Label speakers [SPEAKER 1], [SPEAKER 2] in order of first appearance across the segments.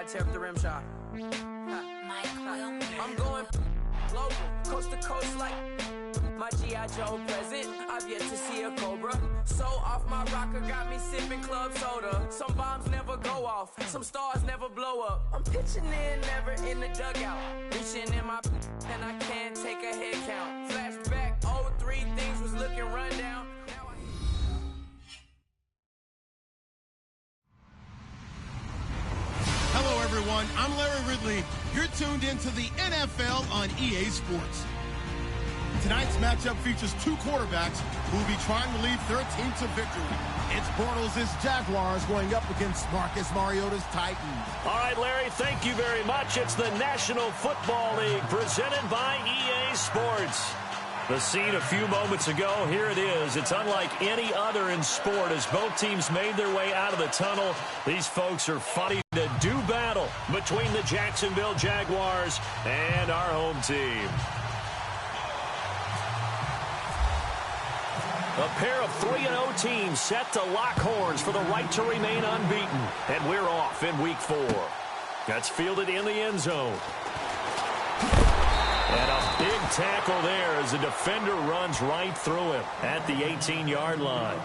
[SPEAKER 1] might tear up the rim shot. I'm going global, coast to coast like my G.I. Joe present. I've yet to see a Cobra. So off my rocker got me sipping club soda. Some bombs never go off, some stars never blow up. I'm pitching in, never in the dugout. Reaching in my and I can't take a head count. Flashback 03, things was looking rundown.
[SPEAKER 2] Hello, everyone. I'm Larry Ridley. You're tuned into the NFL on EA Sports. Tonight's matchup features two quarterbacks who will be trying to lead their team to victory. It's Bortles' Jaguars going up against Marcus Mariota's Titans.
[SPEAKER 3] All right, Larry, thank you very much. It's the National Football League presented by EA Sports. The scene a few moments ago, here it is. It's unlike any other in sport as both teams made their way out of the tunnel. These folks are fighting to do battle between the Jacksonville Jaguars and our home team. A pair of 3-0 teams set to lock horns for the right to remain unbeaten. And we're off in week 4. That's fielded in the end zone. And a big tackle there as the defender runs right through him at the 18-yard line.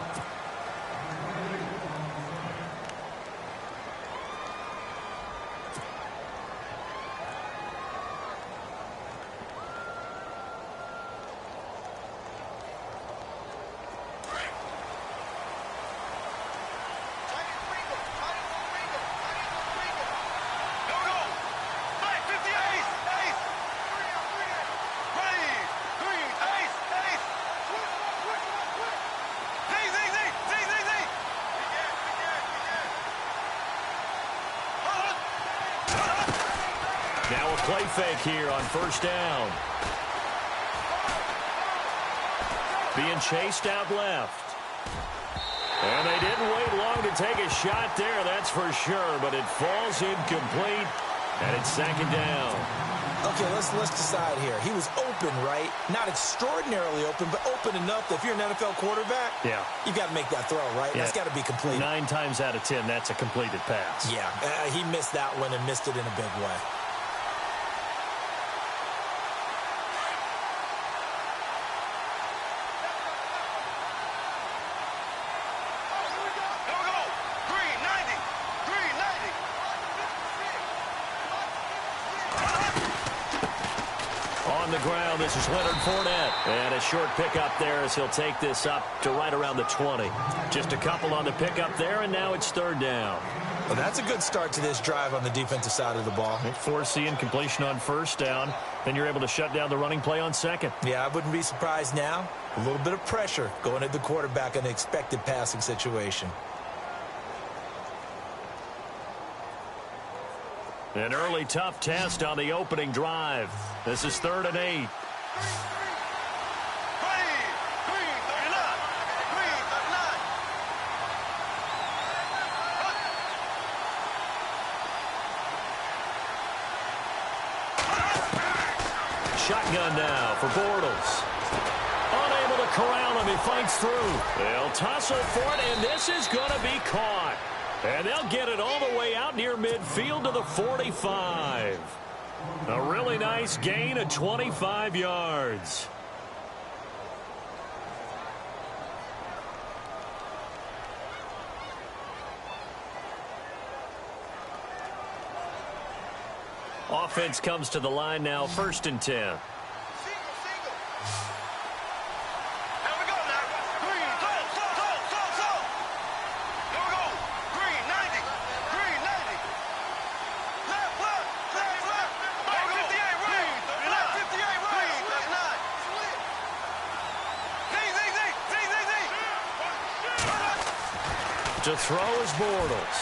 [SPEAKER 3] Now a play fake here on first down. Being chased out left. And they didn't wait long to take a shot there, that's for sure. But it falls incomplete, and it's second down.
[SPEAKER 4] Okay, let's decide here. He was open, right? Not extraordinarily open, but open enough that if you're an NFL quarterback,
[SPEAKER 3] yeah,
[SPEAKER 4] you got to make that throw, right?
[SPEAKER 3] Yeah.
[SPEAKER 4] That's got to be completed.
[SPEAKER 3] 9 times out of 10, that's a completed pass.
[SPEAKER 4] Yeah, he missed that one and missed it in a big way.
[SPEAKER 3] On the ground, this is Leonard Fournette. And a short pickup there as he'll take this up to right around the 20. Just a couple on the pickup there, and now it's third down.
[SPEAKER 4] Well, that's a good start to this drive on the defensive side of the ball.
[SPEAKER 3] Forcing completion on first down. Then you're able to shut down the running play on second.
[SPEAKER 4] Yeah, I wouldn't be surprised now. A little bit of pressure going at the quarterback in an expected passing situation.
[SPEAKER 3] An early tough test on the opening drive. This is 3rd and 8. Shotgun now for Bortles. Unable to corral him. He fights through. They'll tussle for it, and this is going to be caught. And they'll get it all the way out near midfield to the 45. A really nice gain of 25 yards. Offense comes to the line now, 1st and 10. To throw is Bortles.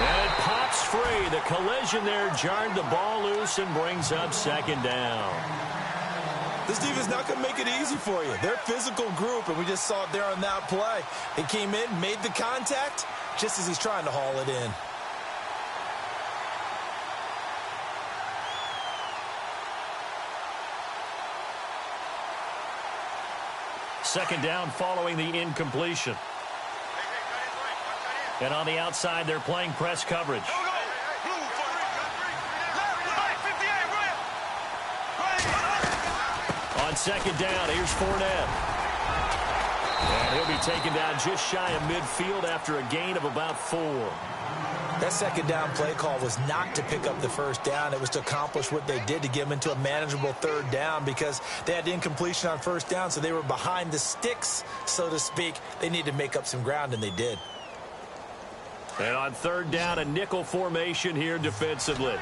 [SPEAKER 3] And it pops free. The collision there jarred the ball loose and brings up second down.
[SPEAKER 4] This defense not going to make it easy for you. They're a physical group, and we just saw it there on that play. He came in, made the contact, just as he's trying to haul it in.
[SPEAKER 3] Second down following the incompletion. And on the outside, they're playing press coverage. On second down, here's Fournette. And he'll be taken down just shy of midfield after a gain of about 4.
[SPEAKER 4] That second down play call was not to pick up the first down. It was to accomplish what they did, to get them into a manageable third down, because they had incompletion on first down, so they were behind the sticks, so to speak. They needed to make up some ground, and they did.
[SPEAKER 3] And on third down, a nickel formation here defensively.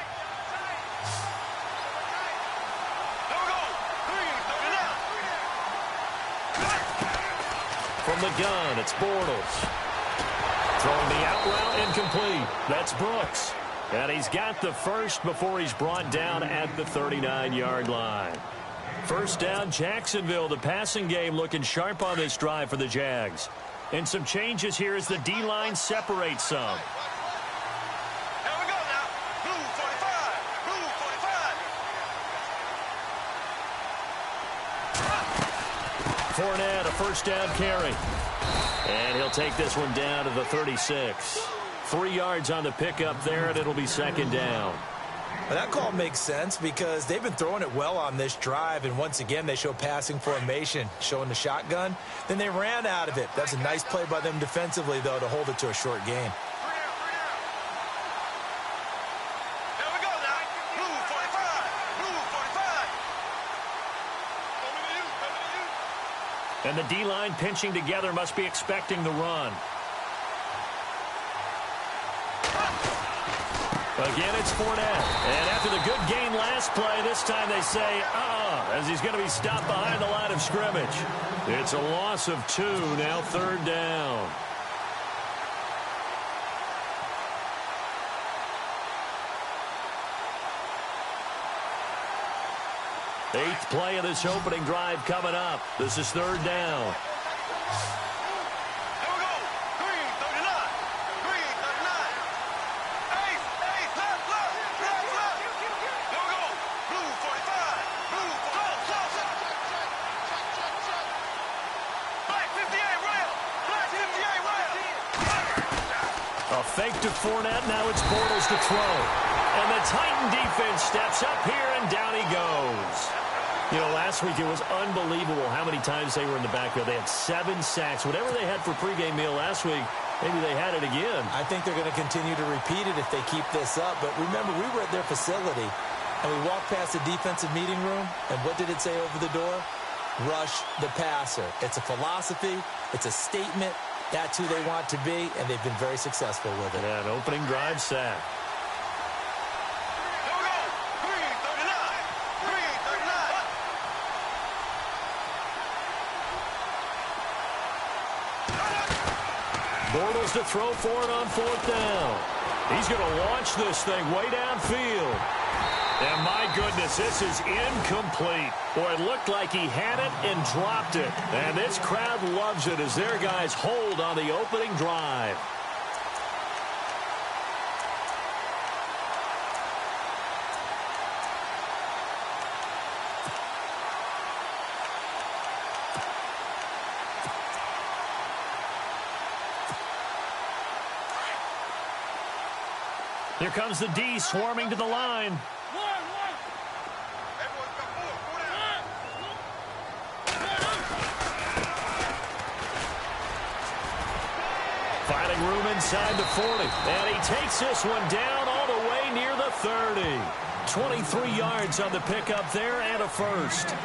[SPEAKER 3] From the gun, it's Bortles. Throwing the out route, incomplete. That's Brooks. And he's got the first before he's brought down at the 39-yard line. First down, Jacksonville. The passing game looking sharp on this drive for the Jags. And some changes here as the D-line separates some.
[SPEAKER 5] Here we go now. Blue 45. Blue 45.
[SPEAKER 3] Fournette, a first down carry. And he'll take this one down to the 36. 3 yards on the pickup there, and it'll be second down.
[SPEAKER 4] Well, that call makes sense because they've been throwing it well on this drive, and once again they show passing formation, showing the shotgun. Then they ran out of it. That's a nice play by them defensively, though, to hold it to a short gain.
[SPEAKER 5] Here we go now. Blue 45. Blue 45.
[SPEAKER 3] And the D-line pinching together must be expecting the run. Again, it's Fournette. And after the good gain last play, this time they say, as he's going to be stopped behind the line of scrimmage. It's a loss of 2, now third down. Eighth play of this opening drive coming up. This is third down.
[SPEAKER 5] Here we go. Green 39. Green 39. Ace, left. Here we go. Blue 45. Blue 45. Black 58 rail. Black 58 rail.
[SPEAKER 3] A fake to Fournette. Now it's Bortles to throw. And the Titan defense steps up here, and down he goes. You know, last week it was unbelievable how many times they were in the backfield. They had 7 sacks. Whatever they had for pregame meal last week, maybe they had it again.
[SPEAKER 4] I think they're going to continue to repeat it if they keep this up. But remember, we were at their facility, and we walked past the defensive meeting room, and what did it say over the door? Rush the passer. It's a philosophy. It's a statement. That's who they want to be, and they've been very successful with it.
[SPEAKER 3] Yeah, an opening drive sack. Bortles to throw for it on fourth down. He's going to launch this thing way downfield. And my goodness, this is incomplete. Boy, it looked like he had it and dropped it. And this crowd loves it as their guys hold on the opening drive. Here comes the D swarming to the line. Finding room inside the 40. And he takes this one down all the way near the 30. 23 yards on the pickup there and a first.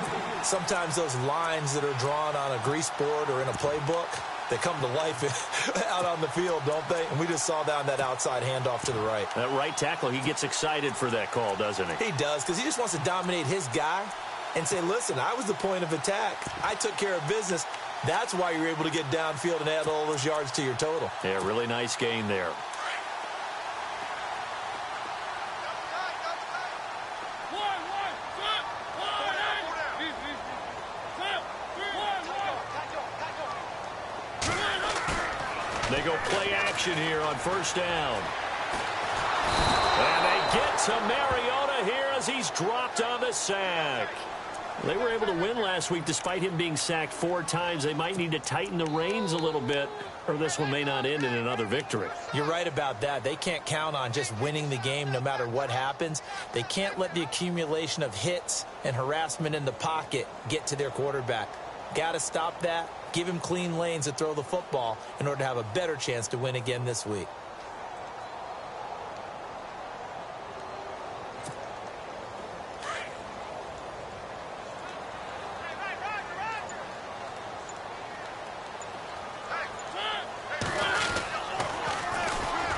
[SPEAKER 4] Sometimes those lines that are drawn on a grease board or in a playbook, they come to life out on the field, don't they? And we just saw down that outside handoff to the right.
[SPEAKER 3] That right tackle, he gets excited for that call, doesn't he?
[SPEAKER 4] He does, because he just wants to dominate his guy and say, listen, I was the point of attack. I took care of business. That's why you're able to get downfield and add all those yards to your total.
[SPEAKER 3] Yeah, really nice gain there. They go play action here on first down. And they get to Mariota here as he's dropped on the sack. They were able to win last week despite him being sacked 4 times. They might need to tighten the reins a little bit, or this one may not end in another victory.
[SPEAKER 4] You're right about that. They can't count on just winning the game no matter what happens. They can't let the accumulation of hits and harassment in the pocket get to their quarterback. Got to stop that. Give him clean lanes to throw the football in order to have a better chance to win again this week.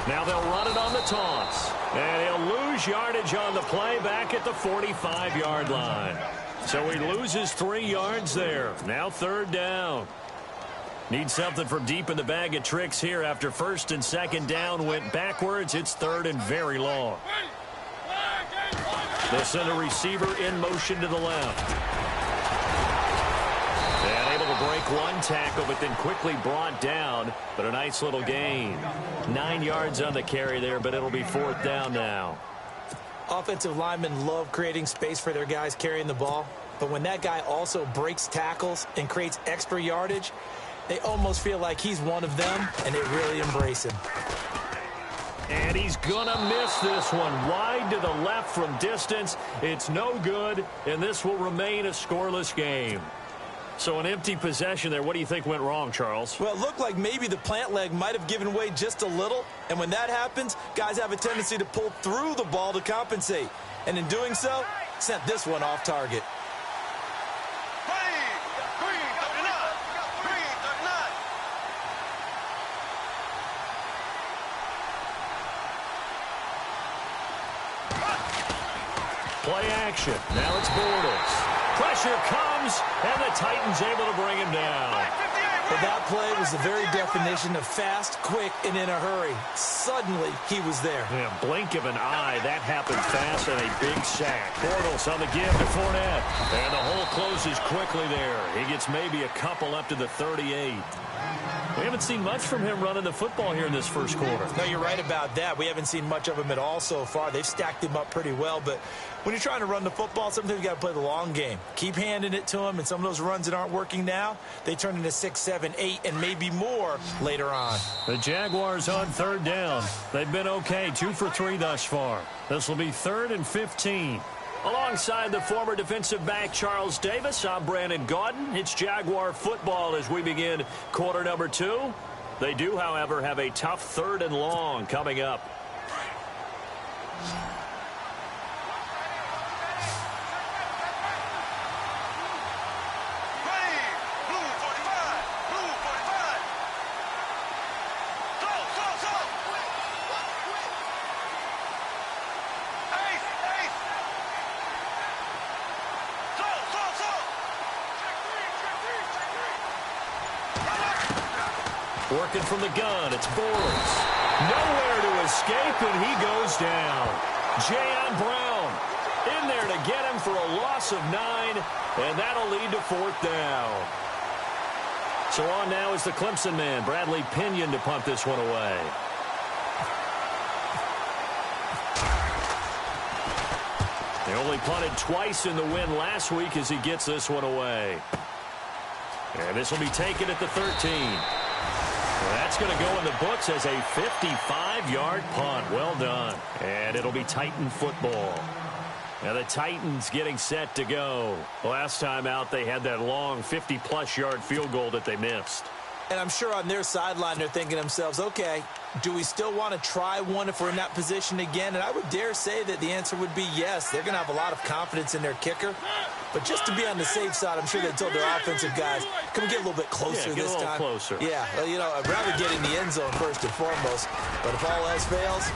[SPEAKER 3] Now they'll run it on the toss. And he'll lose yardage on the play back at the 45-yard line. So he loses 3 yards there. Now 3rd down. Need something from deep in the bag of tricks here after 1st and 2nd down went backwards. It's 3rd and very long. They'll send a receiver in motion to the left. And able to break 1 tackle, but then quickly brought down. But a nice little gain. 9 yards on the carry there, but it'll be 4th down now.
[SPEAKER 4] Offensive linemen love creating space for their guys carrying the ball. But when that guy also breaks tackles and creates extra yardage, they almost feel like he's one of them, and they really embrace him.
[SPEAKER 3] And he's going to miss this one. Wide to the left from distance. It's no good, and this will remain a scoreless game. So an empty possession there. What do you think went wrong, Charles?
[SPEAKER 4] Well, it looked like maybe the plant leg might have given way just a little. And when that happens, guys have a tendency to pull through the ball to compensate. And in doing so, sent this one off target.
[SPEAKER 3] Play action. Now it's Bortles. Pressure comes, and the Titans able to bring him down.
[SPEAKER 4] But that play was the very definition of fast, quick, and in a hurry. Suddenly, he was there.
[SPEAKER 3] Yeah, blink of an eye. That happened fast and a big sack. Bortles on the give to Fournette. And the hole closes quickly there. He gets maybe a couple up to the 38. We haven't seen much from him running the football here in this first quarter.
[SPEAKER 4] No, you're right about that. We haven't seen much of him at all so far. They've stacked him up pretty well, but when you're trying to run the football, sometimes you got to play the long game. Keep handing it to him, and some of those runs that aren't working now, they turn into 6, 7, 8, and maybe more later on.
[SPEAKER 3] The Jaguars on 3rd down. They've been okay, 2 for 3 thus far. This will be 3rd and 15. Alongside the former defensive back Charles Davis, I'm Brandon Gaudin. It's Jaguar football as we begin quarter number 2. They do, however, have a tough 3rd and long coming up. Working from the gun, it's Bortles. Nowhere to escape, and he goes down. Jayon Brown in there to get him for a loss of 9, and that'll lead to 4th down. So on now is the Clemson man, Bradley Pinion, to punt this one away. They only punted twice in the win last week as he gets this one away. And this will be taken at the 13. Well, that's going to go in the books as a 55-yard punt. Well done. And it'll be Titan football. Now the Titans getting set to go. Last time out, they had that long 50-plus yard field goal that they missed.
[SPEAKER 4] And I'm sure on their sideline they're thinking to themselves, okay, do we still want to try one if we're in that position again? And I would dare say that the answer would be yes. They're going to have a lot of confidence in their kicker. But just to be on the safe side, I'm sure they told their offensive guys, can we get a little bit closer this time?
[SPEAKER 3] Get a little closer.
[SPEAKER 4] Yeah, well, you know, I'd rather get in the end zone first and foremost. But if all else fails,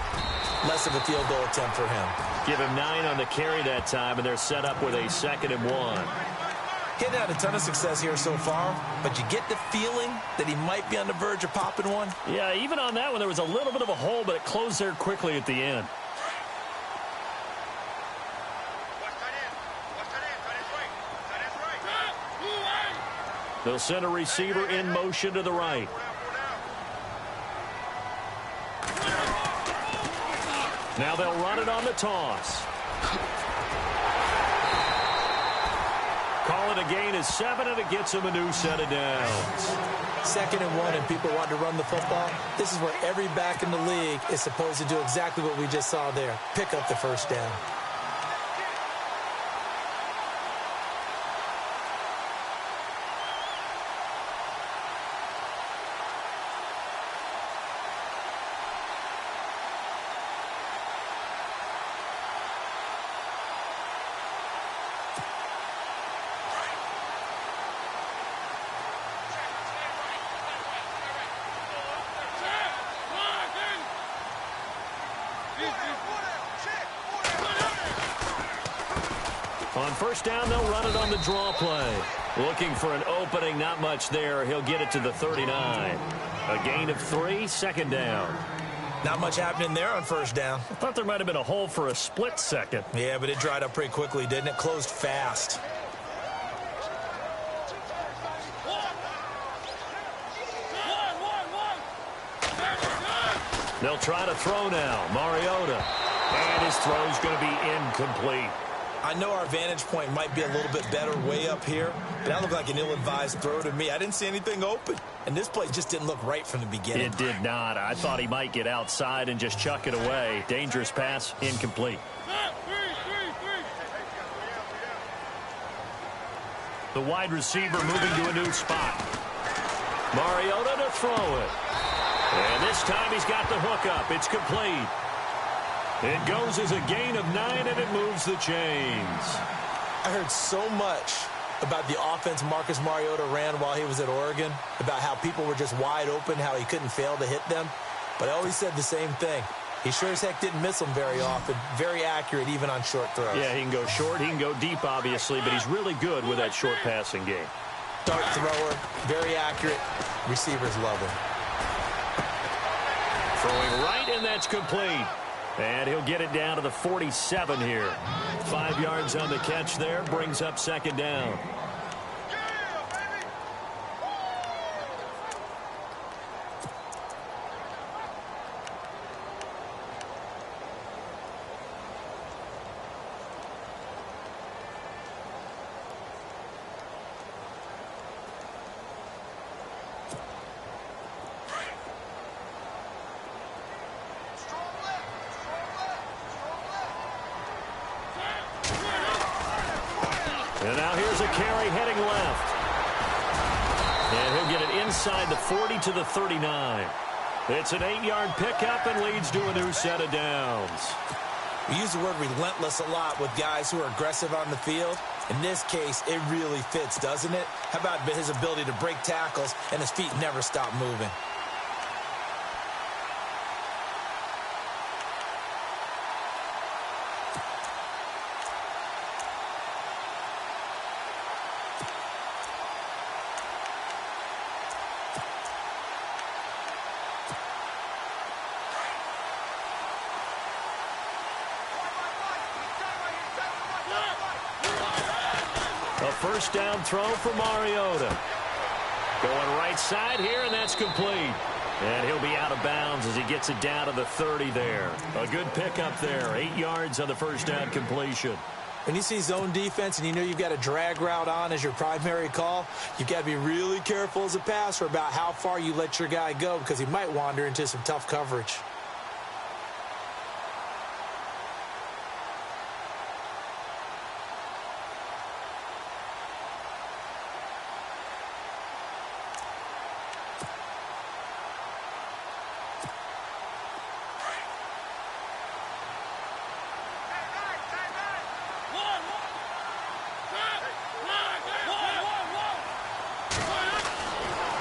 [SPEAKER 4] less of a field goal attempt for him.
[SPEAKER 3] Give him 9 on the carry that time, and they're set up with a 2nd and 1.
[SPEAKER 4] He hadn't had a ton of success here so far, but you get the feeling that he might be on the verge of popping one.
[SPEAKER 3] Yeah, even on that one, there was a little bit of a hole, but it closed there quickly at the end. They'll send a receiver in motion to the right. Now they'll run it on the toss. call it a gain of 7, and it gets him a new set of downs.
[SPEAKER 4] 2nd and 1, and people want to run the football. This is where every back in the league is supposed to do exactly what we just saw there. Pick up the first down.
[SPEAKER 3] On first down, they'll run it on the draw play. Looking for an opening, not much there. He'll get it to the 39. A gain of 3, 2nd down.
[SPEAKER 4] Not much happening there on first down.
[SPEAKER 3] I thought there might have been a hole for a split second.
[SPEAKER 4] Yeah, but it dried up pretty quickly, didn't it? Closed fast.
[SPEAKER 3] They'll try to throw now. Mariota. And his throw's going to be incomplete.
[SPEAKER 4] I know our vantage point might be a little bit better way up here, but that looked like an ill-advised throw to me. I didn't see anything open, and this play just didn't look right from the beginning.
[SPEAKER 3] It did not. I thought he might get outside and just chuck it away. Dangerous pass, incomplete. The wide receiver moving to a new spot. Mariota to throw it. And this time he's got the hook up. It's complete. It goes as a gain of 9, and it moves the chains.
[SPEAKER 4] I heard so much about the offense Marcus Mariota ran while he was at Oregon, about how people were just wide open, how he couldn't fail to hit them. But I always said the same thing. He sure as heck didn't miss them very often. Very accurate, even on short throws.
[SPEAKER 3] Yeah, he can go short. He can go deep, obviously, but he's really good with that short passing game.
[SPEAKER 4] Dart thrower, very accurate. Receivers love him.
[SPEAKER 3] Throwing right, and that's complete. And he'll get it down to the 47 here. 5 yards on the catch there. Brings up 2nd down. And now here's a carry heading left. And he'll get it inside the 40 to the 39. It's an 8-yard pickup and leads to a new set of downs.
[SPEAKER 4] We use the word relentless a lot with guys who are aggressive on the field. In this case, it really fits, doesn't it? How about his ability to break tackles and his feet never stop moving?
[SPEAKER 3] A first down throw for Mariota. Going right side here, and that's complete. And he'll be out of bounds as he gets it down to the 30 there. A good pickup there. 8 yards on the first down completion.
[SPEAKER 4] When you see zone defense and you know you've got a drag route on as your primary call, you've got to be really careful as a passer about how far you let your guy go because he might wander into some tough coverage.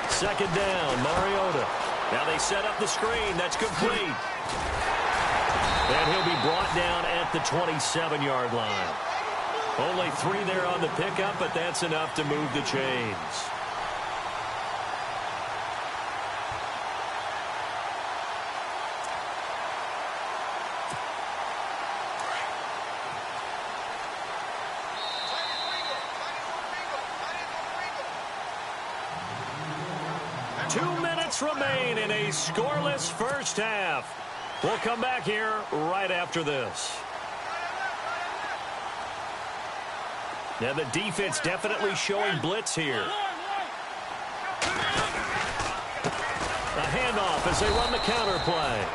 [SPEAKER 3] Second down, Mariota. Now they set up the screen. That's complete. And he'll be brought down at the 27-yard line. Only 3 there on the pickup, but that's enough to move the chains. Remain in a scoreless first half. We'll come back here right after this. Yeah, the defense definitely showing blitz here. A handoff as they run the counter play.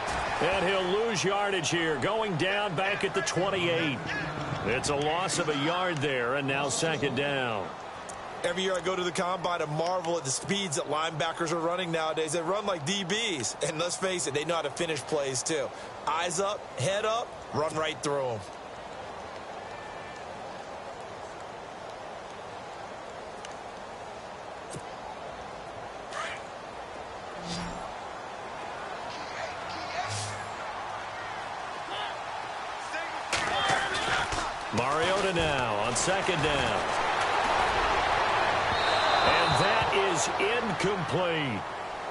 [SPEAKER 3] And he'll lose yardage here, going down back at the 28. It's a loss of a yard there, and now second down.
[SPEAKER 4] Every year I go to the combine and marvel at the speeds that linebackers are running nowadays. They run like DBs. And let's face it, they know how to finish plays too. Eyes up, head up, run right through them.
[SPEAKER 3] Mariota now on second down. And that is incomplete.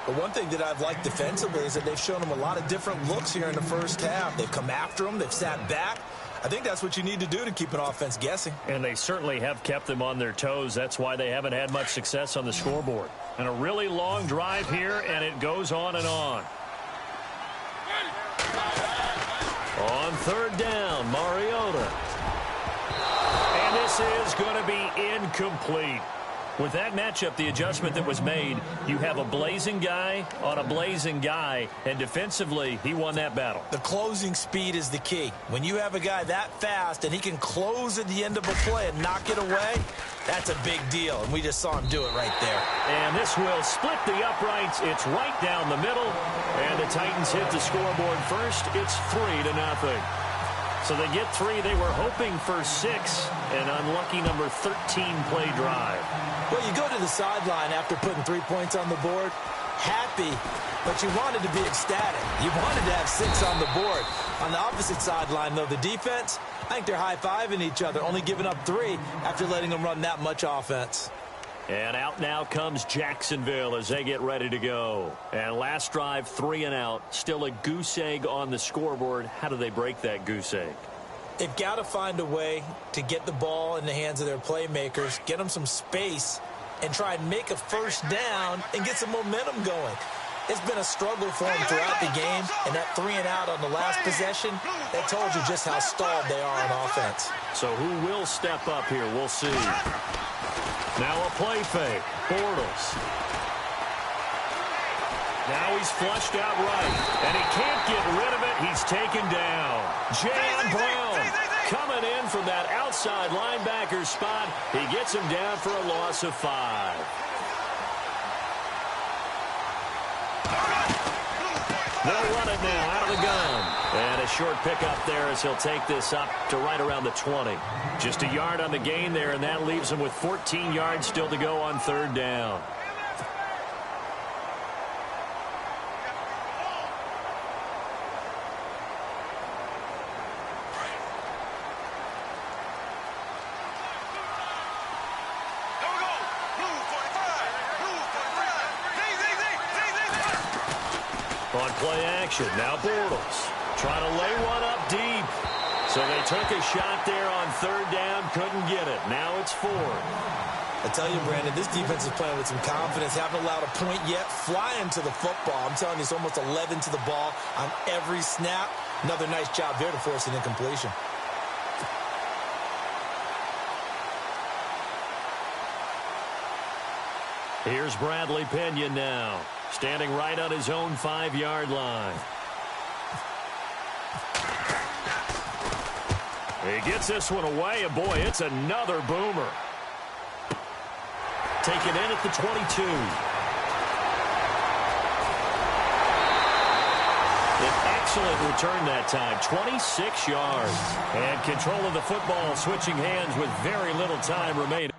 [SPEAKER 4] The one thing that I've liked defensively is that they've shown them a lot of different looks here in the first half. They've come after them. They've sat back. I think that's what you need to do to keep an offense guessing.
[SPEAKER 3] And they certainly have kept them on their toes. That's why they haven't had much success on the scoreboard. And a really long drive here, and it goes on and on. On third down, Mariota. And this is going to be incomplete. With that matchup, the adjustment that was made, you have a blazing guy on a blazing guy, and defensively, he won that battle.
[SPEAKER 4] The closing speed is the key. When you have a guy that fast and he can close at the end of a play and knock it away, that's a big deal, and we just saw him do it right there.
[SPEAKER 3] And this will split the uprights. It's right down the middle, and the Titans hit the scoreboard first. It's 3-0. So they get 3. They were hoping for 6, an unlucky number 13 play drive.
[SPEAKER 4] Well, you go to the sideline after putting 3 points on the board, happy, but you wanted to be ecstatic. You wanted to have 6 on the board. On the opposite sideline, though, the defense, I think they're high-fiving each other, only giving up 3 after letting them run that much offense.
[SPEAKER 3] And out now comes Jacksonville as they get ready to go. And last drive, 3 and out. Still a goose egg on the scoreboard. How do they break that goose egg?
[SPEAKER 4] They've got to find a way to get the ball in the hands of their playmakers, get them some space, and try and make a first down and get some momentum going. It's been a struggle for them throughout the game, and that 3 and out on the last possession, that told you just how stalled they are on offense.
[SPEAKER 3] So who will step up here? We'll see. Now a play fake. Bortles. Now he's flushed out right, and he can't get rid of it. He's taken down. Jan Brown coming in from that outside linebacker spot. He gets him down for a loss of 5. They'll run it now out of the gun. And a short pickup there as he'll take this up to right around the 20. Just a yard on the gain there, and that leaves him with 14 yards still to go on third down. On play action, now Bortles trying to lay one up deep. So they took a shot there on third down, couldn't get it. Now it's 4.
[SPEAKER 4] I tell you, Brandon, this defense is playing with some confidence. Haven't allowed a point yet. Flying to the football. I'm telling you, it's almost 11 to the ball on every snap. Another nice job there to force an incompletion.
[SPEAKER 3] Here's Bradley Pinion now, standing right on his own 5-yard line. He gets this one away, and boy, it's another boomer. Taken in at the 22. An excellent return that time, 26 yards. And control of the football switching hands with very little time remaining.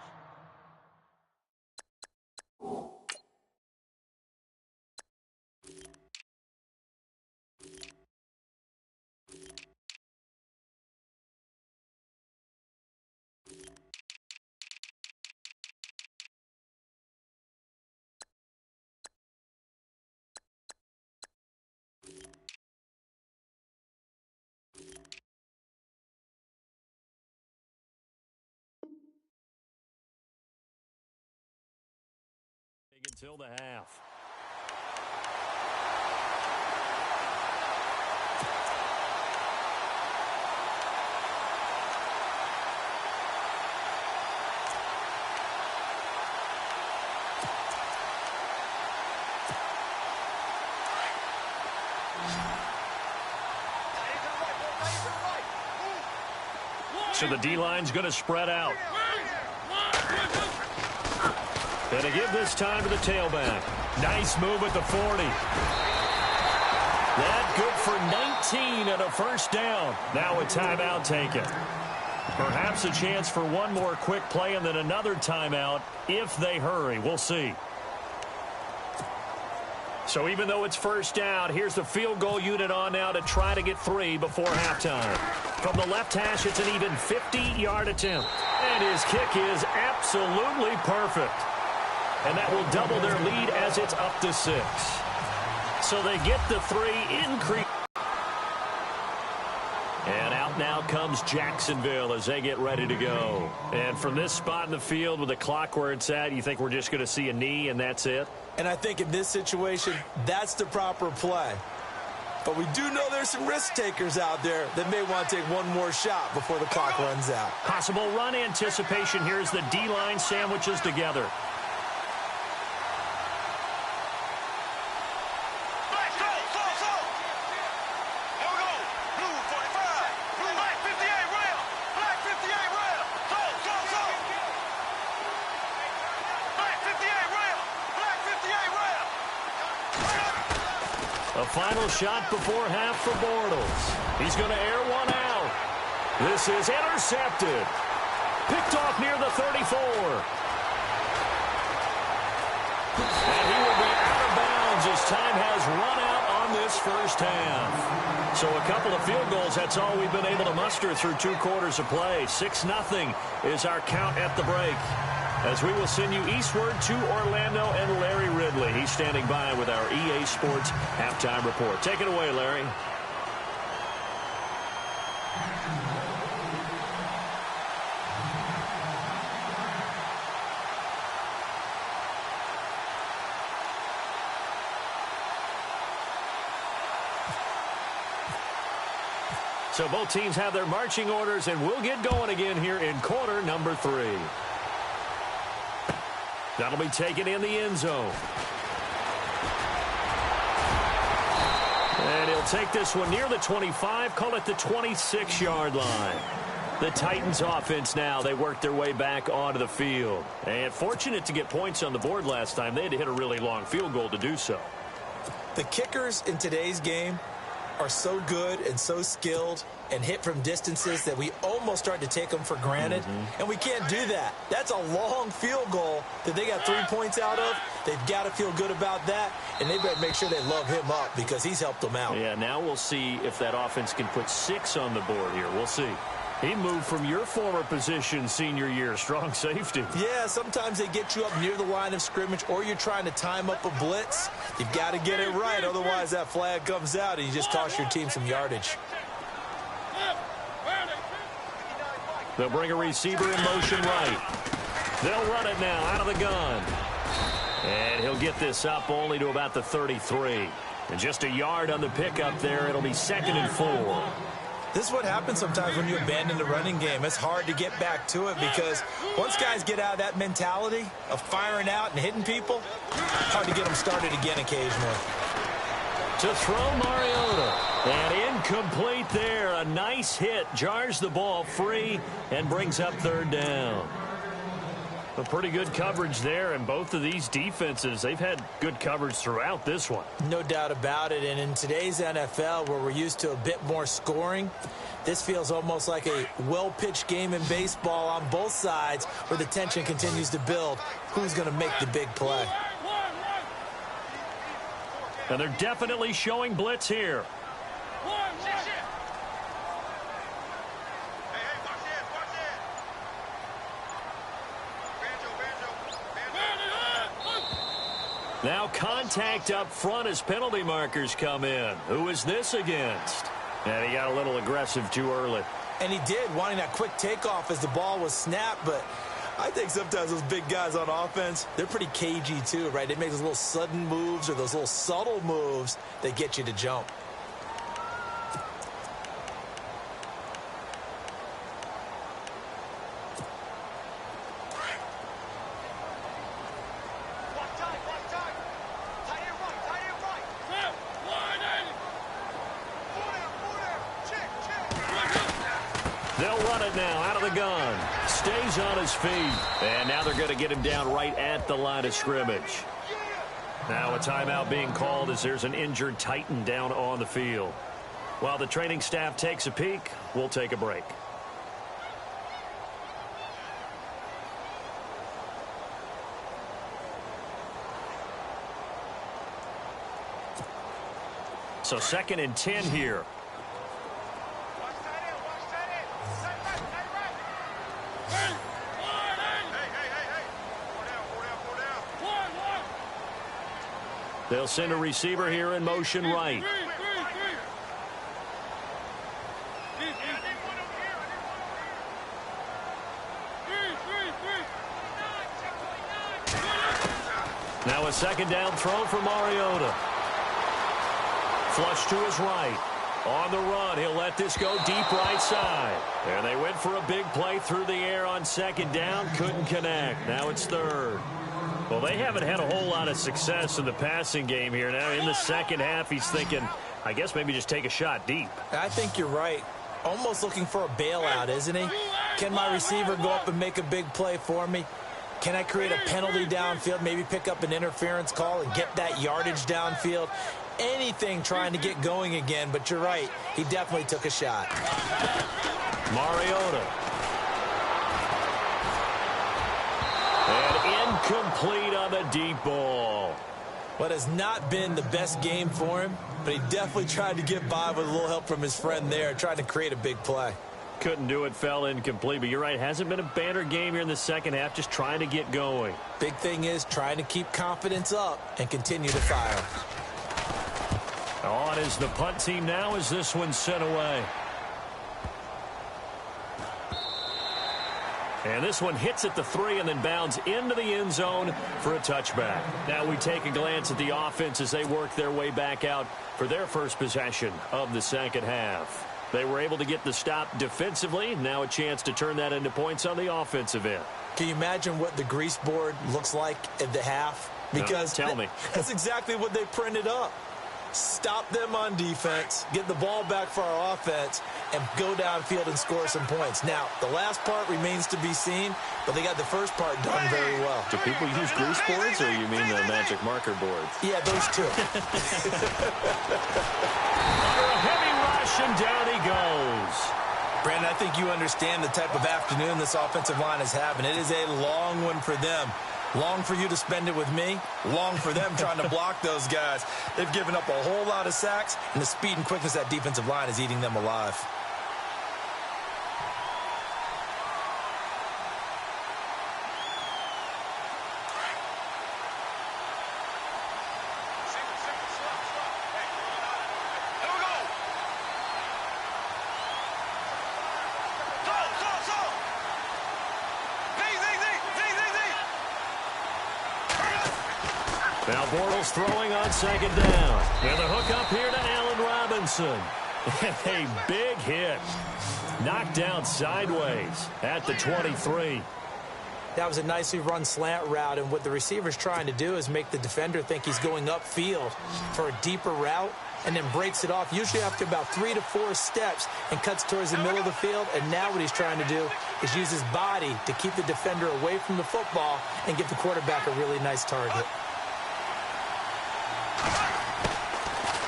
[SPEAKER 3] Until the half. So the D-line's going to spread out. Going to give this time to the tailback. Nice move at the 40. That good for 19 and a first down. Now a timeout taken. Perhaps a chance for one more quick play and then another timeout if they hurry. We'll see. So even though it's first down, here's the field goal unit on now to try to get 3 before halftime. From the left hash, it's an even 50-yard attempt. And his kick is absolutely perfect. And that will double their lead as it's up to 6. So they get the 3 increase. And out now comes Jacksonville as they get ready to go. And from this spot in the field with the clock where it's at, you think we're just going to see a knee and that's it?
[SPEAKER 4] And I think in this situation, that's the proper play. But we do know there's some risk takers out there that may want to take one more shot before the clock runs out.
[SPEAKER 3] Possible run anticipation here as the D-line sandwiches together. A final shot before half for Bortles. He's going to air one out. This is intercepted. Picked off near the 34. And he will be out of bounds as time has run out on this first half. So a couple of field goals, that's all we've been able to muster through 2 quarters of play. 6-0 is our count at the break. As we will send you eastward to Orlando and Larry Ridley. He's standing by with our EA Sports halftime report. Take it away, Larry. So both teams have their marching orders, and we'll get going again here in quarter number 3. That'll be taken in the end zone. And he'll take this one near the 25, call it the 26-yard line. The Titans offense now, they work their way back onto the field. And fortunate to get points on the board last time. They had to hit a really long field goal to do so.
[SPEAKER 4] The kickers in today's game are so good and so skilled and hit from distances that we almost start to take them for granted. And we can't do that. That's a long field goal that they got 3 points out of. They've got to feel good about that, and they better make sure they love him up because he's helped them out.
[SPEAKER 3] Yeah, now we'll see if that offense can put 6 on the board here. We'll see. He moved from your former position senior year, strong safety.
[SPEAKER 4] Yeah, sometimes they get you up near the line of scrimmage or you're trying to time up a blitz. You've got to get it right, otherwise that flag comes out and you just cost your team some yardage.
[SPEAKER 3] They'll bring a receiver in motion right. They'll run it now out of the gun. And he'll get this up only to about the 33. And just a yard on the pickup there. It'll be 2nd and 4.
[SPEAKER 4] This is what happens sometimes when you abandon the running game. It's hard to get back to it because once guys get out of that mentality of firing out and hitting people, hard to get them started again occasionally.
[SPEAKER 3] To throw Mariota. And incomplete there. A nice hit. Jars the ball free and brings up 3rd down. A pretty good coverage there, and both of these defenses, they've had good coverage throughout this one.
[SPEAKER 4] No doubt about it, and in today's NFL, where we're used to a bit more scoring, this feels almost like a well-pitched game in baseball on both sides where the tension continues to build. Who's going to make the big play?
[SPEAKER 3] And they're definitely showing blitz here. Now contact up front as penalty markers come in. Who is this against? And he got a little aggressive too early.
[SPEAKER 4] And he did, wanting that quick takeoff as the ball was snapped, but I think sometimes those big guys on offense, they're pretty cagey too, right? They make those little sudden moves or those little subtle moves that get you to jump.
[SPEAKER 3] They'll run it now out of the gun. Stays on his feet. And now they're going to get him down right at the line of scrimmage. Now a timeout being called as there's an injured Titan down on the field. While the training staff takes a peek, we'll take a break. So 2nd and 10 here. They'll send a receiver here in motion right. Now a 2nd down throw for Mariota. Flush to his right. On the run, he'll let this go deep right side. And they went for a big play through the air on 2nd down. Couldn't connect. Now it's 3rd. Well, they haven't had a whole lot of success in the passing game here. Now in the second half, he's thinking, I guess maybe just take a shot deep.
[SPEAKER 4] I think you're right. Almost looking for a bailout, isn't he? Can my receiver go up and make a big play for me? Can I create a penalty downfield, maybe pick up an interference call and get that yardage downfield? Anything trying to get going again, but you're right. He definitely took a shot.
[SPEAKER 3] Mariota. And incomplete on the deep ball.
[SPEAKER 4] What has not been the best game for him, but he definitely tried to get by with a little help from his friend there, trying to create a big play.
[SPEAKER 3] Couldn't do it, fell incomplete, but you're right. Hasn't been a banner game here in the second half, just trying to get going.
[SPEAKER 4] Big thing is trying to keep confidence up and continue to fire.
[SPEAKER 3] On is the punt team now as this one's sent away. And this one hits at the 3 and then bounds into the end zone for a touchback. Now we take a glance at the offense as they work their way back out for their first possession of the second half. They were able to get the stop defensively. Now a chance to turn that into points on the offensive end.
[SPEAKER 4] Can you imagine what the grease board looks like at the half? Because
[SPEAKER 3] no, tell me.
[SPEAKER 4] That's exactly what they printed up. Stop them on defense, get the ball back for our offense, and go downfield and score some points. Now, the last part remains to be seen, but they got the first part done very well.
[SPEAKER 3] Do people use grease boards, or you mean the magic marker boards?
[SPEAKER 4] Yeah, those two.
[SPEAKER 3] Under a heavy rush, and down he goes.
[SPEAKER 4] Brandon, I think you understand the type of afternoon this offensive line is having. It is a long one for them. Long for you to spend it with me. Long for them trying to block those guys. They've given up a whole lot of sacks, and the speed and quickness of that defensive line is eating them alive.
[SPEAKER 3] Now Bortles throwing on 2nd down. And the hook up here to Allen Robinson. A big hit. Knocked down sideways at the 23.
[SPEAKER 4] That was a nicely run slant route, and what the receiver's trying to do is make the defender think he's going upfield for a deeper route and then breaks it off, usually after about 3 to 4 steps, and cuts towards the middle of the field. And now what he's trying to do is use his body to keep the defender away from the football and give the quarterback a really nice target.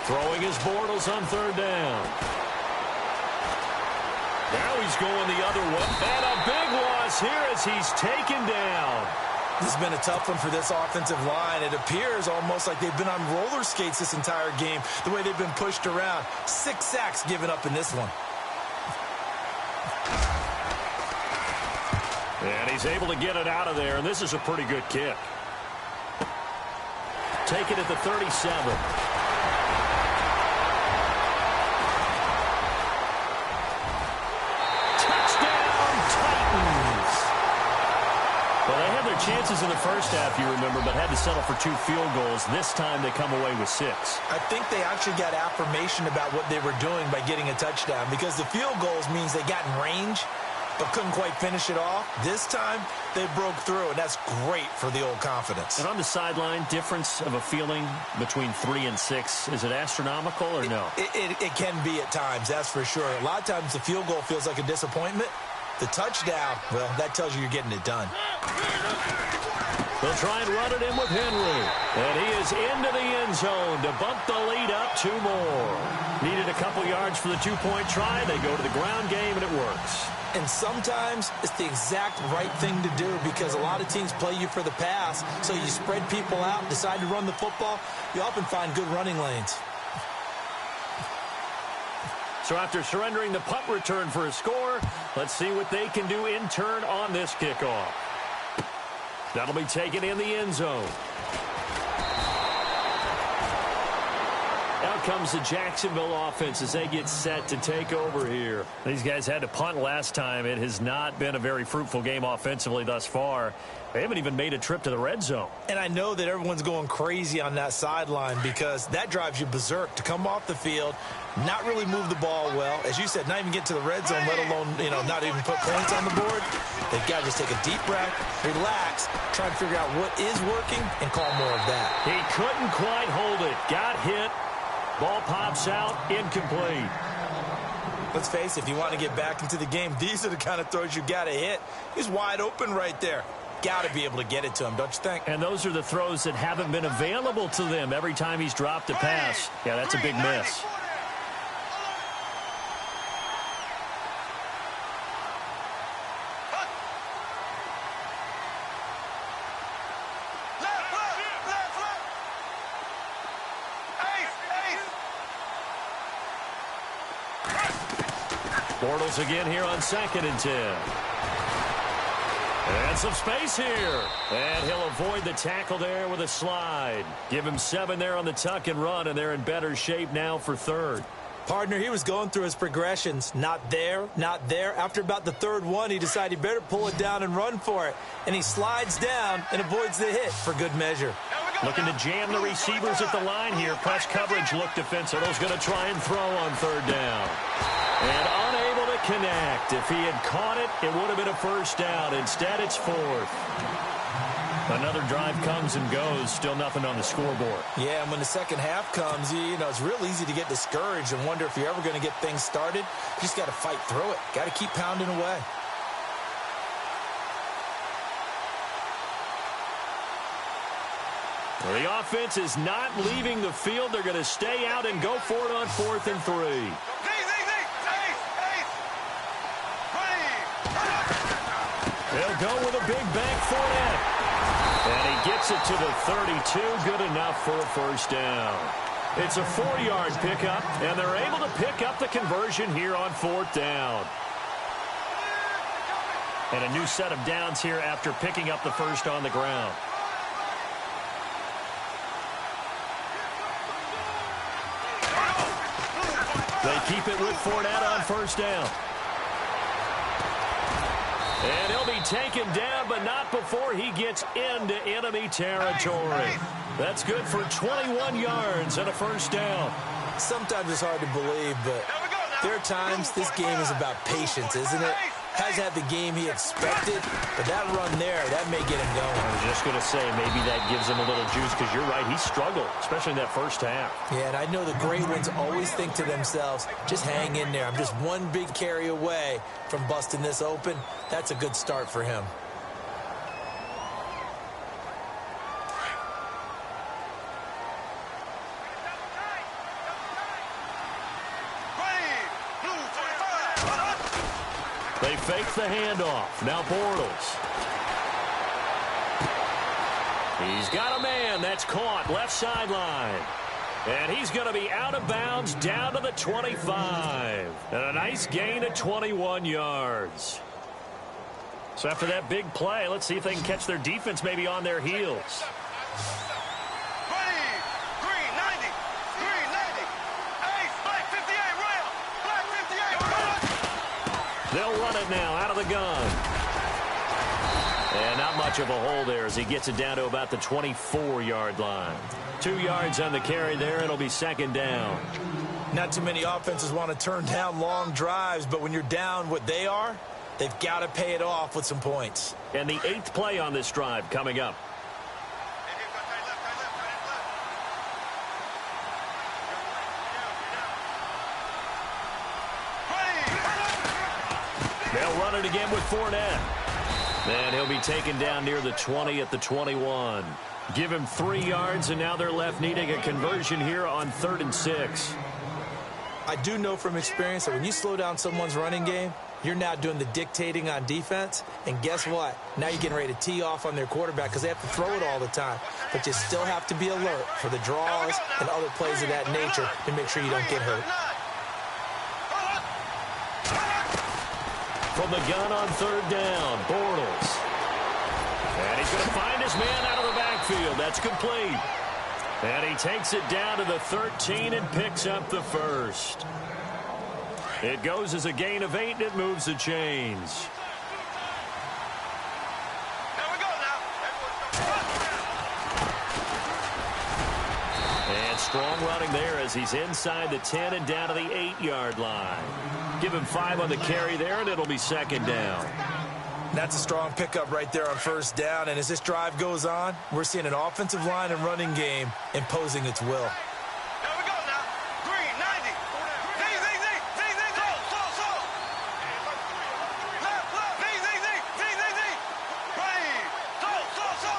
[SPEAKER 3] Throwing his Bortles on 3rd down. Now he's going the other way. And a big loss here as he's taken down.
[SPEAKER 4] This has been a tough one for this offensive line. It appears almost like they've been on roller skates this entire game, the way they've been pushed around. 6 sacks given up in this one.
[SPEAKER 3] And he's able to get it out of there, and this is a pretty good kick. Take it at the 37. Well, they had their chances in the first half, you remember, but had to settle for 2 field goals. This time they come away with 6.
[SPEAKER 4] I think they actually got affirmation about what they were doing by getting a touchdown, because the field goals means they got in range. but couldn't quite finish it off. This time, they broke through, and that's great for the old confidence.
[SPEAKER 3] And on the sideline, difference of a feeling between 3 and 6, is it astronomical or no?
[SPEAKER 4] It can be at times, that's for sure. A lot of times the field goal feels like a disappointment. The touchdown, well, that tells you you're getting it done.
[SPEAKER 3] They'll try and run it in with Henry. And he is into the end zone to bump the lead up 2 more. Needed a couple yards for the 2-point try. They go to the ground game, and it works.
[SPEAKER 4] And sometimes it's the exact right thing to do because a lot of teams play you for the pass. So you spread people out, decide to run the football. You often find good running lanes.
[SPEAKER 3] So after surrendering the punt return for a score, let's see what they can do in turn on this kickoff. That'll be taken in the end zone. Out comes the Jacksonville offense as they get set to take over here. These guys had to punt last time. It has not been a very fruitful game offensively thus far. They haven't even made a trip to the red zone.
[SPEAKER 4] And I know that everyone's going crazy on that sideline because that drives you berserk to come off the field, not really move the ball well. As you said, not even get to the red zone, let alone, not even put points on the board. They've got to just take a deep breath, relax, try and figure out what is working, and call more of that.
[SPEAKER 3] He couldn't quite hold it. Got hit. Ball pops out, incomplete.
[SPEAKER 4] Let's face it, if you want to get back into the game, these are the kind of throws you got to hit. He's wide open right there. Got to be able to get it to him, don't you think?
[SPEAKER 3] And those are the throws that haven't been available to them every time he's dropped a pass. Yeah, that's a big miss. Bortles again here on 2nd and 10. And some space here. And he'll avoid the tackle there with a slide. Give him 7 there on the tuck and run, and they're in better shape now for 3rd.
[SPEAKER 4] Partner, he was going through his progressions. Not there, not there. After about the 3rd one, he decided he better pull it down and run for it. And he slides down and avoids the hit for good measure.
[SPEAKER 3] Looking to jam the receivers at the line here. Press coverage look defensive. Those going to try and throw on 3rd down. And unable to connect. If he had caught it, it would have been a 1st down. Instead, it's 4th. Another drive comes and goes. Still nothing on the scoreboard.
[SPEAKER 4] Yeah, and when the second half comes, it's real easy to get discouraged and wonder if you're ever going to get things started. You just got to fight through it. Got to keep pounding away.
[SPEAKER 3] Well, the offense is not leaving the field. They're going to stay out and go for it on 4th and 3. They'll go with a big bank for it. And he gets it to the 32. Good enough for a 1st down. It's a 4-yard pickup, and they're able to pick up the conversion here on 4th down. And a new set of downs here after picking up the 1st on the ground. They keep it with Fournette on 1st down. And he'll be taken down, but not before he gets into enemy territory. That's good for 21 yards and a 1st down.
[SPEAKER 4] Sometimes it's hard to believe, but there are times this game is about patience, isn't it? Hasn't had the game he expected, but that run there, that may get him going.
[SPEAKER 3] I was just going to say, maybe that gives him a little juice, because you're right, he struggled, especially in that 1st half.
[SPEAKER 4] Yeah, and I know the great ones always think to themselves, just hang in there. I'm just one big carry away from busting this open. That's a good start for him.
[SPEAKER 3] They fake the handoff. Now Bortles. He's got a man that's caught left sideline. And he's going to be out of bounds down to the 25. And a nice gain of 21 yards. So after that big play, let's see if they can catch their defense maybe on their heels. They'll run it now out of the gun. And not much of a hole there as he gets it down to about the 24-yard line. 2 yards on the carry there. It'll be 2nd down.
[SPEAKER 4] Not too many offenses want to turn down long drives, but when you're down what they are, They've got to pay it off with some points.
[SPEAKER 3] And the 8th play on this drive coming up. They'll run it again with Fournette. And he'll be taken down near the 20 at the 21. Give him 3 yards, and now they're left needing a conversion here on 3rd and 6.
[SPEAKER 4] I do know from experience that when you slow down someone's running game, you're now doing the dictating on defense. And guess what? Now you're getting ready to tee off on their quarterback because they have to throw it all the time. But you still have to be alert for the draws and other plays of that nature to make sure you don't get hurt.
[SPEAKER 3] From the gun on 3rd down, Bortles. And he's going to find his man out of the backfield. That's complete. And he takes it down to the 13 and picks up the first. It goes as a gain of 8, and it moves the chains.
[SPEAKER 5] Here we go now.
[SPEAKER 3] And strong running there as he's inside the 10 and down to the 8-yard line. Give him 5 on the carry there, and it'll be 2nd down.
[SPEAKER 4] That's a strong pickup right there on 1st down. And as this drive goes on, we're seeing an offensive line and running game imposing its will.
[SPEAKER 5] Here we go now. Green, 90. So. Left. Green, so.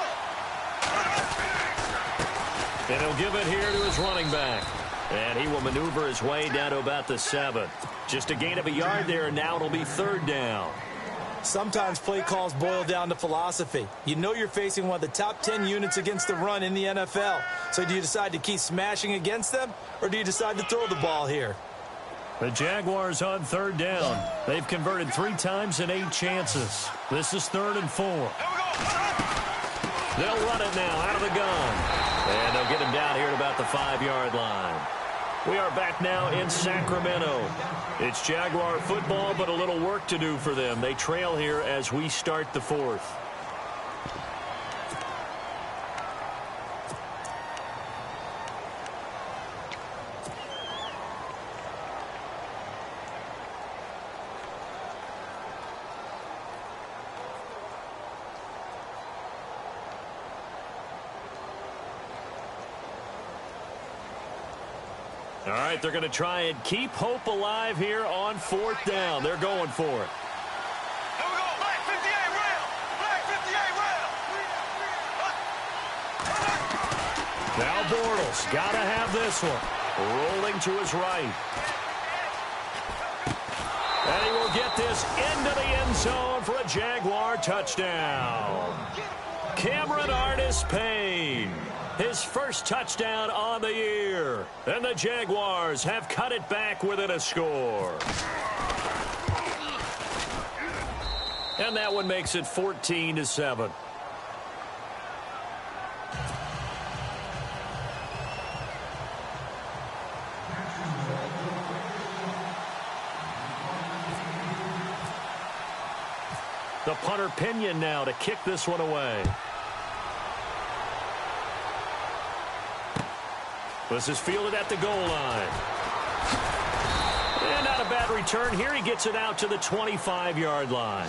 [SPEAKER 3] And he'll give it here to his running back. And he will maneuver his way down to about the 7. Just a gain of a yard there, and now it'll be 3rd down.
[SPEAKER 4] Sometimes play calls boil down to philosophy. You know you're facing one of the top 10 units against the run in the NFL. So do you decide to keep smashing against them, or do you decide to throw the ball here?
[SPEAKER 3] The Jaguars on 3rd down. They've converted 3 times in 8 chances. This is 3rd and 4. They'll run it now out of the gun. And they'll get him down here at about the 5-yard line. We are back now in Sacramento. It's Jaguar football, but a little work to do for them. They trail here as we start the 4th. All right, they're going to try and keep hope alive here on 4th down. They're going for it.
[SPEAKER 5] Here we go. Black 58 round.
[SPEAKER 3] Now Bortles got to have this one. Rolling to his right. And he will get this into the end zone for a Jaguar touchdown. Cameron Artis-Payne. His first touchdown on the year. And the Jaguars have cut it back within a score. And that one makes it 14-7. The punter Pinion now to kick this one away. This is fielded at the goal line. And not a bad return here. He gets it out to the 25-yard line.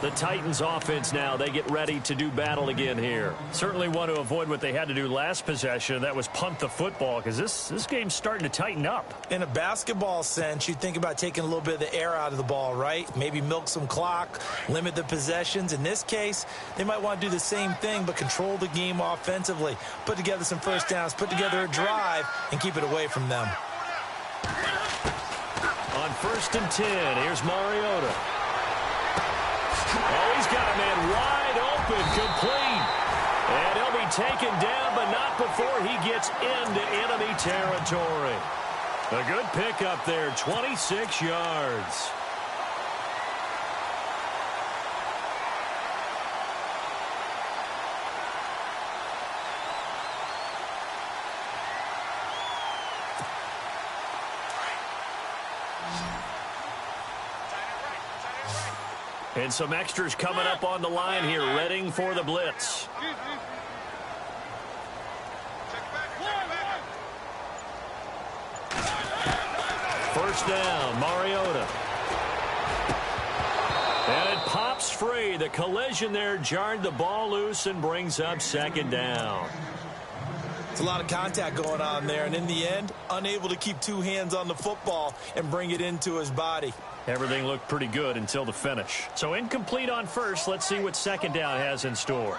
[SPEAKER 3] The Titans offense now, they get ready to do battle again here. Certainly want to avoid what they had to do last possession. That was punt the football, because this game's starting to tighten up.
[SPEAKER 4] In a basketball sense, you think about taking a little bit of the air out of the ball, right? Maybe milk some clock, limit the possessions. In this case, they might want to do the same thing, but control the game offensively. Put together some first downs, put together a drive, and keep it away from them.
[SPEAKER 3] On 1st and 10, here's Mariota. Oh, he's got a man wide open, complete. And he'll be taken down, but not before he gets into enemy territory. A good pickup there, 26 yards. And some extras coming up on the line here, readying for the blitz. First down, Mariota. And it pops free. The collision there jarred the ball loose and brings up second down.
[SPEAKER 4] It's a lot of contact going on there, and in the end, unable to keep two hands on the football and bring it into his body.
[SPEAKER 3] Everything looked pretty good until the finish. So incomplete on first. Let's see what second down has in store.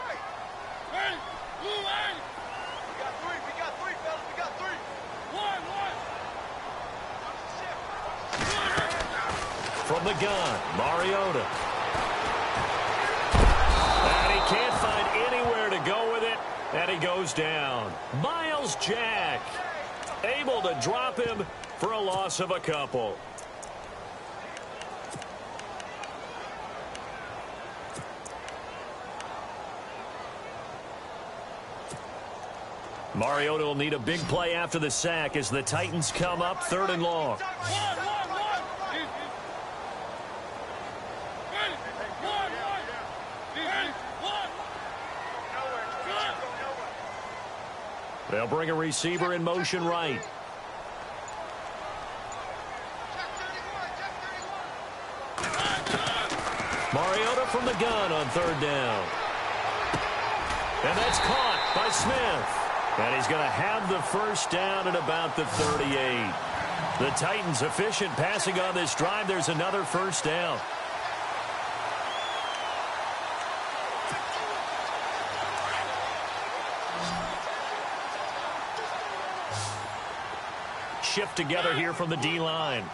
[SPEAKER 3] From the gun, Mariota. And he can't find anywhere to go with it, and he goes down. Miles Jack able to drop him for a loss of a couple. Mariota will need a big play after the sack as the Titans come up 3rd and long. They'll bring a receiver in motion right. Mariota from the gun on 3rd down. And that's caught by Smith. And he's going to have the first down at about the 38. The Titans efficient passing on this drive. There's another first down. Shift together here from the D-line.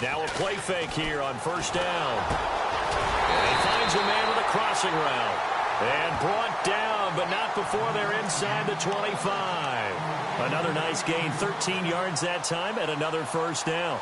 [SPEAKER 3] Now a play fake here on first down. And he finds a man with a crossing route. And brought down, but not before they're inside the 25. Another nice gain, 13 yards that time, and another first down.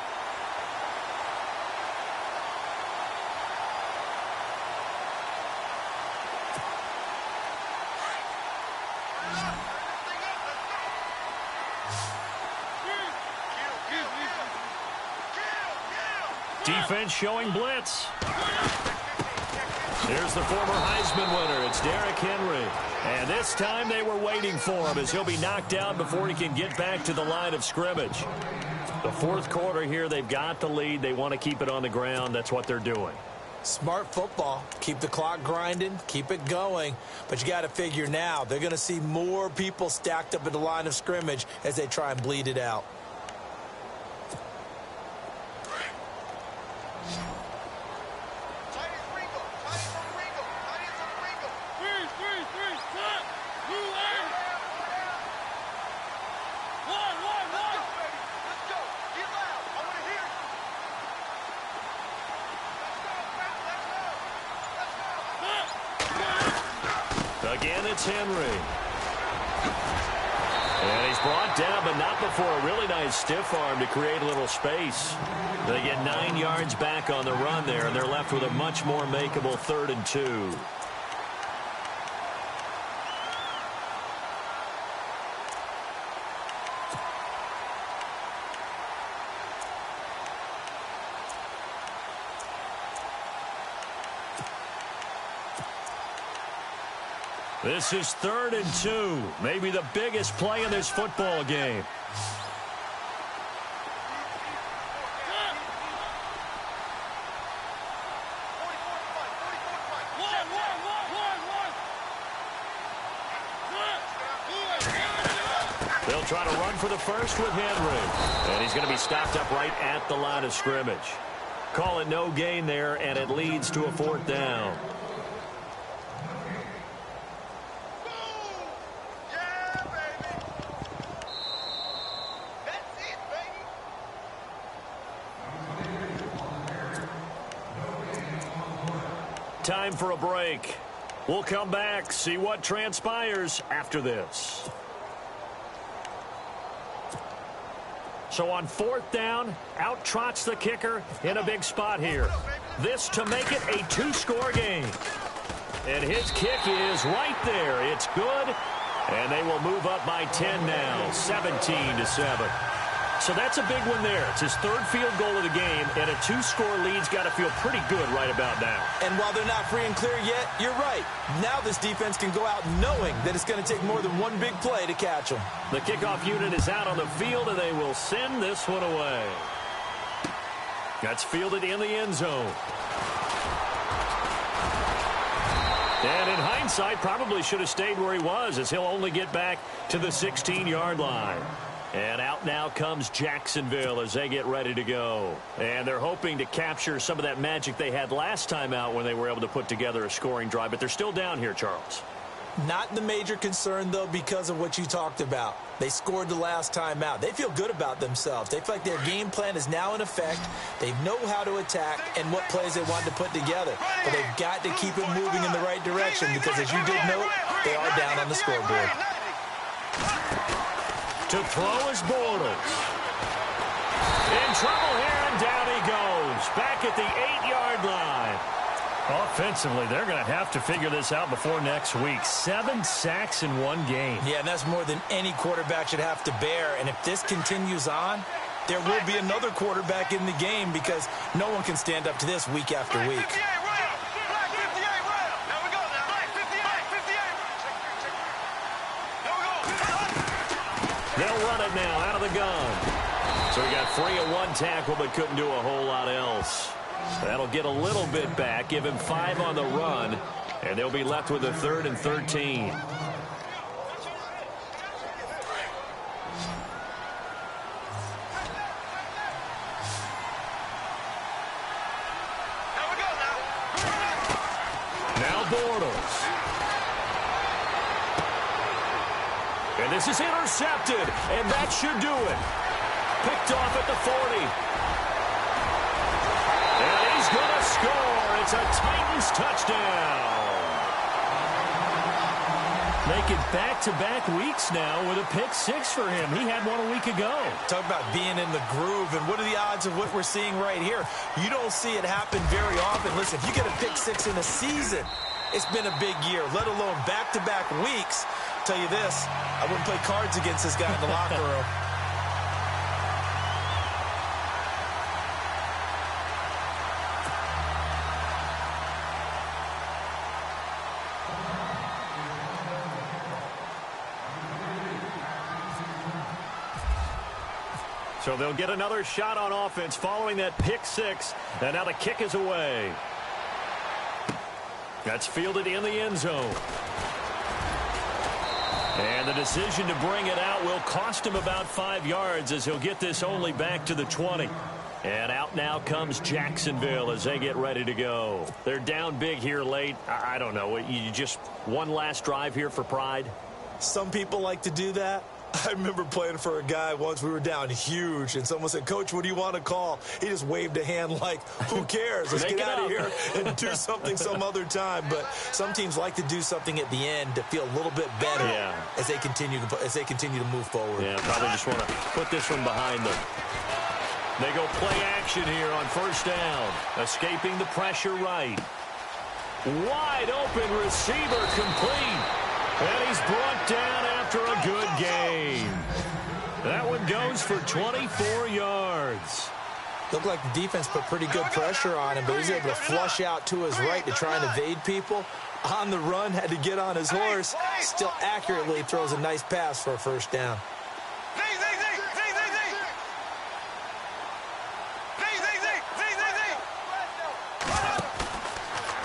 [SPEAKER 3] Defense showing blitz. Here's the former Heisman winner. It's Derrick Henry. And this time they were waiting for him as he'll be knocked down before he can get back to the line of scrimmage. The 4th quarter here, they've got the lead. They want to keep it on the ground. That's what they're doing.
[SPEAKER 4] Smart football. Keep the clock grinding. Keep it going. But you got to figure now they're going to see more people stacked up at the line of scrimmage as they try and bleed it out.
[SPEAKER 3] Again, it's Henry. And he's brought down, but not before a really nice stiff arm to create a little space. They get 9 yards back on the run there, and they're left with a much more makeable 3rd and 2. This is 3rd and 2. Maybe the biggest play in this football game. They'll try to run for the first with Henry. And he's going to be stopped up right at the line of scrimmage. Call it no gain there, and it leads to a 4th down. Time for a break. We'll come back, see what transpires after this. So on 4th down, out trots the kicker in a big spot here. This to make it a 2-score game. And his kick is right there. It's good. And they will move up by 10 now, 17-7. So that's a big one there. It's his third field goal of the game, and a 2-score lead's got to feel pretty good right about now.
[SPEAKER 4] And while they're not free and clear yet, you're right. Now this defense can go out knowing that it's going to take more than one big play to catch them.
[SPEAKER 3] The kickoff unit is out on the field, and they will send this one away. That's fielded in the end zone. And in hindsight, probably should have stayed where he was, as he'll only get back to the 16-yard line. And out now comes Jacksonville as they get ready to go. And they're hoping to capture some of that magic they had last time out when they were able to put together a scoring drive. But they're still down here, Charles.
[SPEAKER 4] Not the major concern, though, because of what you talked about. They scored the last time out. They feel good about themselves. They feel like their game plan is now in effect. They know how to attack and what plays they want to put together. But they've got to keep it moving in the right direction because, as you did note, they are down on the scoreboard.
[SPEAKER 3] To throw is Bortles. In trouble here, and down he goes. Back at the 8-yard line. Offensively, they're going to have to figure this out before next week. 7 sacks in one game.
[SPEAKER 4] Yeah, and that's more than any quarterback should have to bear. And if this continues on, there will be another quarterback in the game because no one can stand up to this week after week.
[SPEAKER 3] They'll run it now out of the gun. So he got free of one tackle but couldn't do a whole lot else. That'll get a little bit back, give him 5 on the run, and they'll be left with a 3rd and 13. Now Bortles. And this is intercepted, and that should do it. Picked off at the 40. And he's going to score. It's a Titans touchdown. Make it back-to-back weeks now with a pick-6 for him. He had one a week ago.
[SPEAKER 4] Talk about being in the groove, and what are the odds of what we're seeing right here? You don't see it happen very often. Listen, if you get a pick-6 in a season, it's been a big year, let alone back-to-back weeks. Tell you this, I wouldn't play cards against this guy in the locker room.
[SPEAKER 3] So they'll get another shot on offense following that pick-6, and now the kick is away. That's fielded in the end zone. And the decision to bring it out will cost him about 5 yards as he'll get this only back to the 20. And out now comes Jacksonville as they get ready to go. They're down big here late. I don't know. You just one last drive here for pride?
[SPEAKER 4] Some people like to do that. I remember playing for a guy once. We were down huge, and someone said, "Coach, what do you want to call?" He just waved a hand like, who cares? Let's get out of here and do something some other time. But some teams like to do something at the end to feel a little bit better as they continue to move forward.
[SPEAKER 3] Yeah, probably just want to put this one behind them. They go play action here on first down. Escaping the pressure right. Wide open receiver complete. And he's brought down after a good game. That one goes for 24 yards.
[SPEAKER 4] Looked like the defense put pretty good pressure on him, but he was able to flush out to his right to try and evade people. On the run, had to get on his horse. Still accurately throws a nice pass for a first down.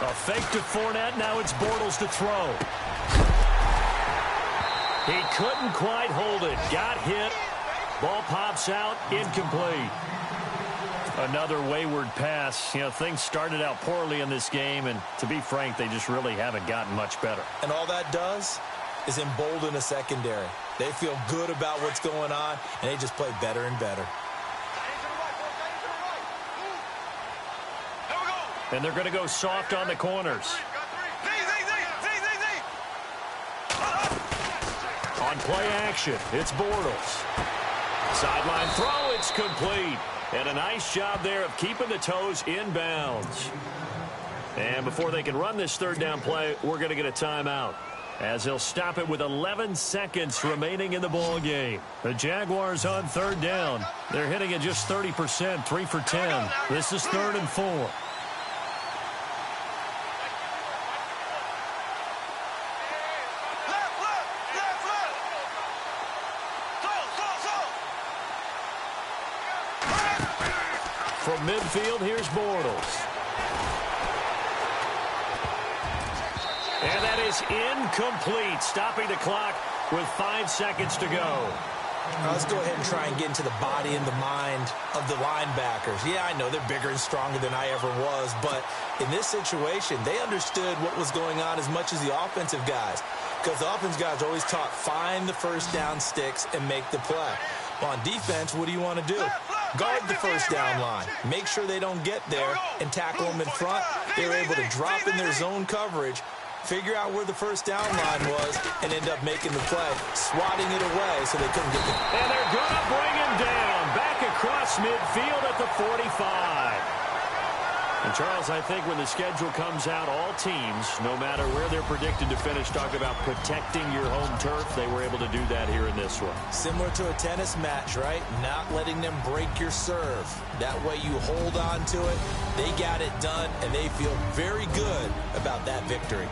[SPEAKER 3] A fake to Fournette. Now it's Bortles to throw. He couldn't quite hold it. Got hit. Ball pops out. Incomplete. Another wayward pass. You know, things started out poorly in this game, and to be frank, they just really haven't gotten much better.
[SPEAKER 4] And all that does is embolden a secondary. They feel good about what's going on, and they just play better and better.
[SPEAKER 3] And they're going to go soft on the corners. On play action, it's Bortles. Sideline throw, it's complete. And a nice job there of keeping the toes in bounds. And before they can run this third down play, we're going to get a timeout. as he'll stop it with 11 seconds remaining in the ball game. The Jaguars on third down. They're hitting it just 30%, 3 for 10. This is 3rd and 4. From midfield, here's Bortles. And that is incomplete, stopping the clock with 5 seconds to go.
[SPEAKER 4] Let's go ahead and try and get into the body and the mind of the linebackers. Yeah, I know they're bigger and stronger than I ever was, but in this situation, they understood what was going on as much as the offensive guys, because the offensive guys are always taught, find the first down sticks and make the play. Well, on defense, what do you want to do? Guard the first down line. Make sure they don't get there and tackle them in front. They were able to drop in their zone coverage, figure out where the first down line was, and end up making the play, swatting it away so they couldn't get the...
[SPEAKER 3] And they're going to bring him down, back across midfield at the 45. And, Charles, I think when the schedule comes out, all teams, no matter where they're predicted to finish, talk about protecting your home turf. They were able to do that here in this one.
[SPEAKER 4] Similar to a tennis match, right? Not letting them break your serve. That way you hold on to it. They got it done, and they feel very good about that victory.